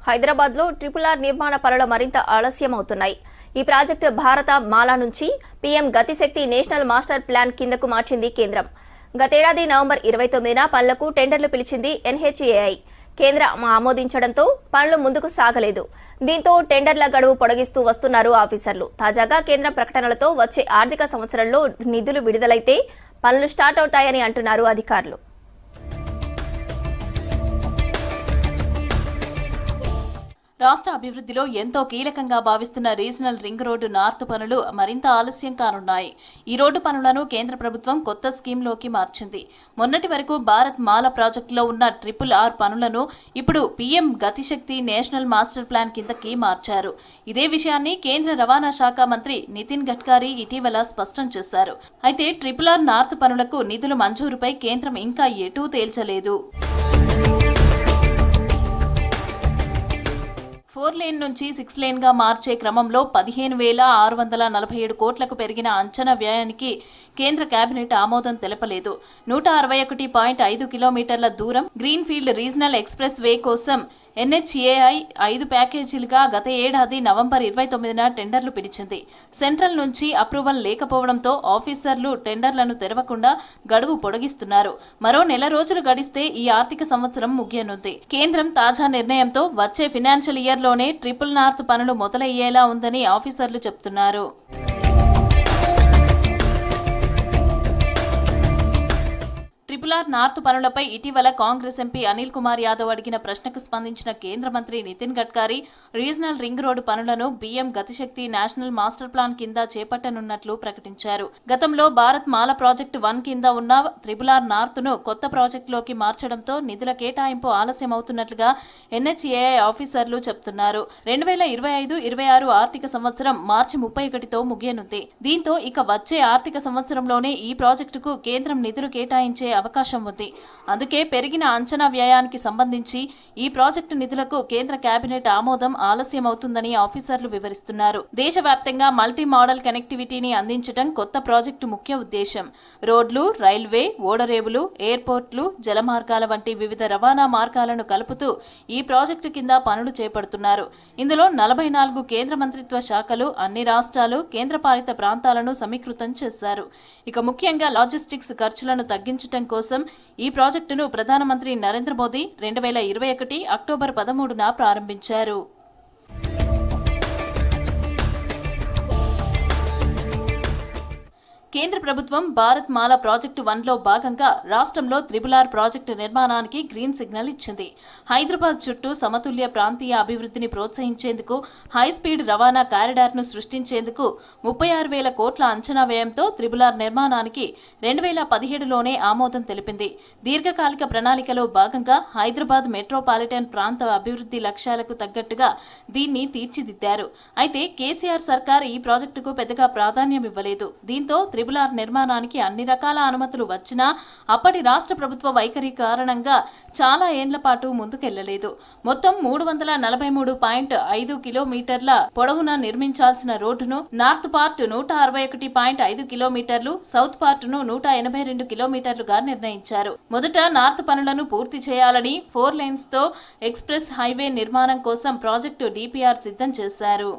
హైదరాబాద్లో RRR నిర్మాణ పనులు మరింత ఆలస్యం అవుతున్నాయి. ఈ ప్రాజెక్టు భారత మాల నుంచి PM Gatishakti national master plan కిందకు మార్చింది కేంద్రం. గతేడాది నవంబర్ 29న పనులకు టెండర్లు పిలిచింది NHAI. కేంద్రం ఆమోదించడంతో పనులు ముందుకు సాగలేదు. దీంతో టెండర్ల గడువు పొడిగిస్తూ వస్తున్నారు ఆఫీసర్లు. తాజాగా కేంద్ర ప్రకటనలతో వచ్చే ఆర్థిక సంవత్సరంలో నిధులు విడుదలైతే పనులు స్టార్ట్ అవుతాయని అంటున్నారు అధికారులు. రాష్ట్ర అభివృద్ధిలో ఎంతో కీలకంగా భావిస్తున్న రీజనల్ రింగ్ రోడ్డు నార్త్ పనులు మరింత ఆలస్యం కానున్నాయి. ఈ రోడ్డు పనులను కేంద్ర ప్రభుత్వం కొత్త స్కీమ్లోకి మార్చింది. మొన్నటి వరకు భారత్ మాల ప్రాజెక్టులో ఉన్న RRR పనులను ఇప్పుడు PM Gatishakti national master plan కిందకి మార్చారు. ఇదే విషయాన్ని కేంద్ర రవాణా శాఖ మంత్రి నితిన్ గడ్కరీ ఇటీవల స్పష్టం చేశారు. అయితే RRR నార్త్ పనులకు నిధుల మంజూరుపై కేంద్రం ఇంకా ఎటూ తేల్చలేదు. 4 లేన్ నుంచి 6 లేన్ గా మార్చే క్రమంలో 15,647 కోట్లకు పెరిగిన అంచనా వ్యయానికి కేంద్ర కేబినెట్ ఆమోదం తెలపలేదు. 161.5 కిలోమీటర్ల దూరం green field regional express way కోసం NHAI 5 ప్యాకేజీలుగా గత ఏడాది నవంబర్ 29న టెండర్లు పిలిచింది. సెంట్రల్ నుంచి అప్రూవల్ లేకపోవడంతో ఆఫీసర్లు టెండర్లను తెరవకుండా గడువు పొడిగిస్తున్నారు. మరో నెల రోజులు గడిస్తే ఈ ఆర్థిక సంవత్సరం ముగియనుంది. కేంద్రం తాజా నిర్ణయంతో వచ్చే ఫైనాన్షియల్ ఇయర్లోనే ట్రిపుల్ నార్త్ పనులు మొదలయ్యేలా ఉందని ఆఫీసర్లు చెబుతున్నారు. RRR నార్త్ పనులపై ఇటీవల కాంగ్రెస్ ఎంపీ అనిల్ కుమార్ యాదవ్ అడిగిన ప్రశ్నకు స్పందించిన కేంద్ర మంత్రి Nitin Gadkari regional ring road పనులను PM Gatishakti national master plan కింద చేపట్టనున్నట్లు ప్రకటించారు. గతంలో భారత్ మాల ప్రాజెక్టు 1 కింద ఉన్న RRR నార్త్ ను కొత్త ప్రాజెక్టులోకి మార్చడంతో నిధుల కేటాయింపు ఆలస్యం అవుతున్నట్లుగా NHAI ఆఫీసర్లు చెబుతున్నారు. 2025-26 ఆర్థిక సంవత్సరం మార్చి 31తో ముగియనుంది. దీంతో ఇక వచ్చే ఆర్థిక సంవత్సరంలోనే ఈ ప్రాజెక్టుకు కేంద్రం నిధులు కేటాయించే అవకాశం ఉంది. అందుకే పెరిగిన అంచనా వ్యయానికి సంబంధించి ఈ ప్రాజెక్టు నిధులకు కేంద్ర కేబినెట్ ఆమోదం ఆలస్యం అవుతుందని ఆఫీసర్లు వివరిస్తున్నారు. దేశవ్యాప్తంగా మల్టీ మోడల్ కనెక్టివిటీని అందించడం కొత్త ప్రాజెక్టు ముఖ్య ఉద్దేశం. రోడ్లు, రైల్వే, ఓడరేవులు, ఎయిర్పోర్ట్లు, జలమార్గాల వంటి వివిధ రవాణా మార్గాలను కలుపుతూ ఈ ప్రాజెక్టు కింద పనులు చేపడుతున్నారు. ఇందులో 44 కేంద్ర మంత్రిత్వ శాఖలు, అన్ని రాష్ట్రాలు, కేంద్రపాలిత ప్రాంతాలను సమీకృతం చేశారు. ఇక ముఖ్యంగా లాజిస్టిక్స్ ఖర్చులను తగ్గించడం కోసం ఈ ప్రాజెక్టును ప్రధానమంత్రి నరేంద్ర మోదీ 2021 అక్టోబర్ 13న ప్రారంభించారు. కేంద్ర ప్రభుత్వం భారత్ మాల ప్రాజెక్టు 1లో భాగంగా రాష్ట్రంలో RRR ప్రాజెక్టు నిర్మాణానికి గ్రీన్ సిగ్నల్ ఇచ్చింది. హైదరాబాద్ చుట్టూ సమతుల్య ప్రాంతీయ అభివృద్ధిని ప్రోత్సహించేందుకు హైస్పీడ్ రవాణా కారిడార్ను సృష్టించేందుకు 36,000 కోట్ల అంచనా వ్యయంతో RRR నిర్మాణానికి 2017లోనే ఆమోదం తెలిపింది. దీర్ఘకాలిక ప్రణాళికలో భాగంగా హైదరాబాద్ మెట్రోపాలిటన్ ప్రాంత అభివృద్ధి లక్ష్యాలకు తగ్గట్టుగా దీన్ని తీర్చిదిద్దారు. అయితే కేసీఆర్ సర్కార్ ఈ ప్రాజెక్టుకు పెద్దగా ప్రాధాన్యం ఇవ్వలేదు. దీంతో RRR నిర్మాణానికి అన్ని రకాల అనుమతులు వచ్చినా అప్పటి రాష్ట్ర ప్రభుత్వ వైఖరి కారణంగా చాలా ఏండ్ల పాటు ముందుకెళ్లలేదు. మొత్తం 343.5 కిలోమీటర్ల పొడవున నిర్మించాల్సిన రోడ్డును నార్త్ పార్ట్ 161.5 కిలోమీటర్లు, సౌత్ పార్ట్ను 182 కిలోమీటర్లుగా నిర్ణయించారు. మొదట నార్త్ పనులను పూర్తి చేయాలని 4 లేన్స్తో ఎక్స్ప్రెస్ హైవే నిర్మాణం కోసం ప్రాజెక్టు DPR సిద్ధం చేశారు.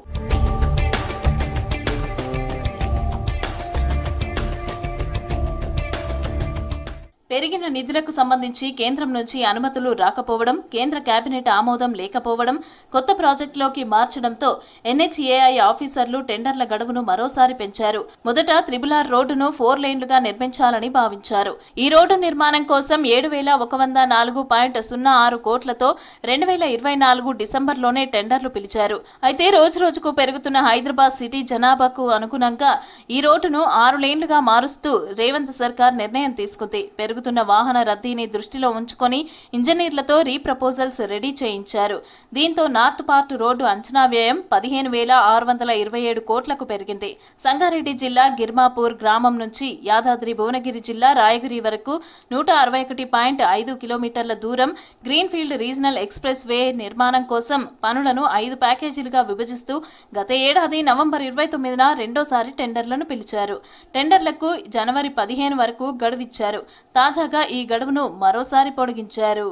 పెరిగిన నిధులకు సంబంధించి కేంద్రం నుంచి అనుమతులు రాకపోవడం, కేంద్ర కేబినెట్ ఆమోదం లేకపోవడం, కొత్త ప్రాజెక్టులోకి మార్చడంతో NHAI ఆఫీసర్లు టెండర్ల గడువును మరోసారి పెంచారు. మొదట RRR రోడ్డును 4 లేన్లుగా నిర్మించాలని భావించారు. ఈ రోడ్డు నిర్మాణం కోసం 7,104.06 కోట్లతో 2024 డిసెంబర్లోనే టెండర్లు పిలిచారు. అయితే రోజురోజుకు పెరుగుతున్న హైదరాబాద్ సిటీ జనాభాకు అనుగుణంగా ఈ రోడ్డును 6 లేన్లుగా మారుస్తూ రేవంత్ సర్కార్ నిర్ణయం తీసుకుంది. పెరుగుతున్న వాహన రద్దీని దృష్టిలో ఉంచుకొని ఇంజనీర్లతో రీప్రపోజల్స్ రెడీ చేయించారు. దీంతో నార్త్ పార్ట్ రోడ్డు అంచనా వ్యయం 15,627 కోట్లకు పెరిగింది. సంగారెడ్డి జిల్లా గిర్మాపూర్ గ్రామం నుంచి యాదాద్రి భువనగిరి జిల్లా రాయగిరి వరకు 161.5 కిలోమీటర్ల దూరం green field regional express way నిర్మాణం కోసం పనులను 5 ప్యాకేజీలుగా విభజిస్తూ గత ఏడాది నవంబర్ 29న రెండోసారి టెండర్లను పిలిచారు. టెండర్లకు జనవరి 15 వరకు గడువిచ్చారు. తాజాగా ఈ గడువును మరోసారి పొడిగించారు.